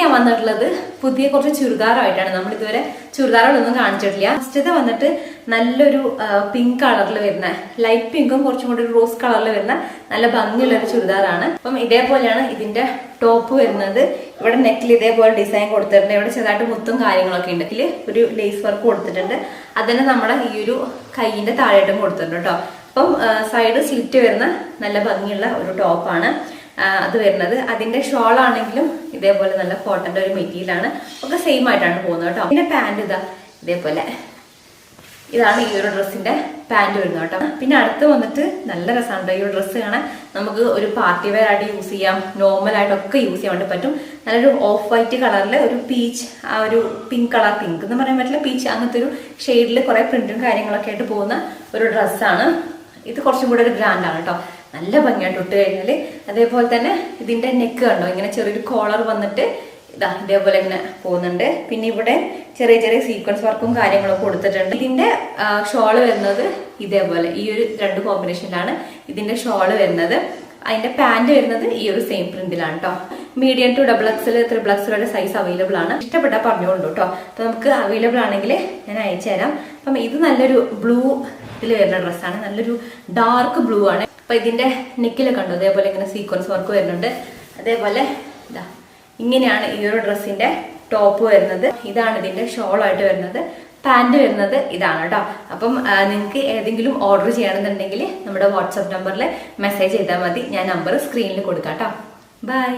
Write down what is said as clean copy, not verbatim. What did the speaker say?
ഞാൻ വന്നിട്ടുള്ളത് പുതിയ കുറച്ച് ചുരിദാറായിട്ടാണ്. നമ്മൾ ഇതുവരെ ചുരിദാറുകളൊന്നും കാണിച്ചിട്ടില്ല. ഫസ്റ്റത്തെ വന്നിട്ട് നല്ലൊരു പിങ്ക് കളറിൽ വരുന്ന, ലൈറ്റ് പിങ്കും കുറച്ചും കൂടി റോസ് കളറിൽ വരുന്ന നല്ല ഭംഗിയുള്ള ഒരു ചുരിദാറാണ്. അപ്പം ഇതേപോലെയാണ് ഇതിന്റെ ടോപ്പ് വരുന്നത്. ഇവിടെ നെക്കിൽ ഇതേപോലെ ഡിസൈൻ കൊടുത്തിട്ടുണ്ട്. ഇവിടെ ചെറുതായിട്ട് മുത്തും കാര്യങ്ങളൊക്കെ ഉണ്ട്. ഇതിൽ ഒരു ലേസ് വർക്ക് കൊടുത്തിട്ടുണ്ട്. അതിന് നമ്മുടെ ഈ ഒരു കൈയിന്റെ താഴെയായിട്ടും കൊടുത്തിട്ടുണ്ട് കേട്ടോ. അപ്പം സൈഡ് സ്ലിറ്റ് വരുന്ന നല്ല ഭംഗിയുള്ള ഒരു ടോപ്പാണ് അത് വരുന്നത്. അതിന്റെ ഷോൾ ആണെങ്കിലും ഇതേപോലെ നല്ല കോട്ടന്റെ ഒരു മെറ്റീരിയലാണ്. ഒക്കെ സെയിം ആയിട്ടാണ് പോകുന്നത് കേട്ടോ. പിന്നെ പാന്റ് ഇതേപോലെ ഇതാണ് ഈ ഒരു ഡ്രസ്സിന്റെ പാന്റ് വരുന്നത് കേട്ടോ. പിന്നെ അടുത്ത് വന്നിട്ട് നല്ല രസമാണ് ഈ ഒരു ഡ്രസ്സ് കാണാൻ. നമുക്ക് ഒരു പാർട്ടി വെയർ ആയിട്ട് യൂസ് ചെയ്യാം, നോർമൽ ആയിട്ടൊക്കെ യൂസ് ചെയ്യാൻ വേണ്ടി പറ്റും. നല്ലൊരു ഓഫ് വൈറ്റ് കളറിൽ ഒരു പീച്ച്, ആ ഒരു പിങ്ക് കളർ, പിങ്ക് എന്ന് പറയാൻ പറ്റില്ല, പീച്ച് അങ്ങനത്തെ ഒരു ഷെയ്ഡിൽ കുറെ പ്രിന്റും കാര്യങ്ങളൊക്കെ ആയിട്ട് പോകുന്ന ഒരു ഡ്രസ്സാണ്. ഇത് കുറച്ചും കൂടെ ഒരു ബ്രാൻഡാണ് കേട്ടോ. നല്ല ഭംഗിയായിട്ട് ഇട്ട് കഴിഞ്ഞാല്. അതേപോലെ തന്നെ ഇതിന്റെ നെക്ക് കണ്ടോ, ഇങ്ങനെ ചെറിയൊരു കോളർ വന്നിട്ട് ഇതേപോലെ ഇങ്ങനെ പോകുന്നുണ്ട്. പിന്നെ ഇവിടെ ചെറിയ ചെറിയ സീക്വൻസ് വർക്കും കാര്യങ്ങളൊക്കെ കൊടുത്തിട്ടുണ്ട്. ഇതിന്റെ ഷോള് വരുന്നത് ഇതേപോലെ ഈ ഒരു രണ്ട് കോമ്പിനേഷനിലാണ് ഇതിന്റെ ഷോള് വരുന്നത്. അതിന്റെ പാന്റ് വരുന്നത് ഈ ഒരു സെയിം പ്രിന്റിലാണ് കേട്ടോ. Medium to XXL, XXL size available ആണ്. ഇഷ്ടപ്പെട്ടാൽ പറഞ്ഞോളൂ കേട്ടോ. അപ്പൊ നമുക്ക് അവൈലബിൾ ആണെങ്കിൽ ഞാൻ അയച്ചു തരാം. അപ്പം ഇത് നല്ലൊരു ബ്ലൂ ഇതിൽ വരുന്ന ഡ്രസ്സാണ്. നല്ലൊരു ഡാർക്ക് ബ്ലൂ ആണ്. അപ്പൊ ഇതിന്റെ നെക്കിലൊക്കെ ഉണ്ടോ അതേപോലെ ഇങ്ങനെ സീക്വൻസ് വർക്ക് വരുന്നുണ്ട്. അതേപോലെ ഇങ്ങനെയാണ് ഈ ഒരു ഡ്രസ്സിന്റെ ടോപ്പ് വരുന്നത്. ഇതാണ് ഇതിന്റെ ഷോളായിട്ട് വരുന്നത്. പാന്റ് വരുന്നത് ഇതാണ് കേട്ടോ. അപ്പം നിങ്ങൾക്ക് ഏതെങ്കിലും ഓർഡർ ചെയ്യണമെന്നുണ്ടെങ്കിൽ നമ്മുടെ വാട്സാപ്പ് നമ്പറിൽ മെസ്സേജ് ചെയ്താൽ മതി. ഞാൻ നമ്പർ സ്ക്രീനിൽ കൊടുക്കാം കേട്ടോ. ബൈ.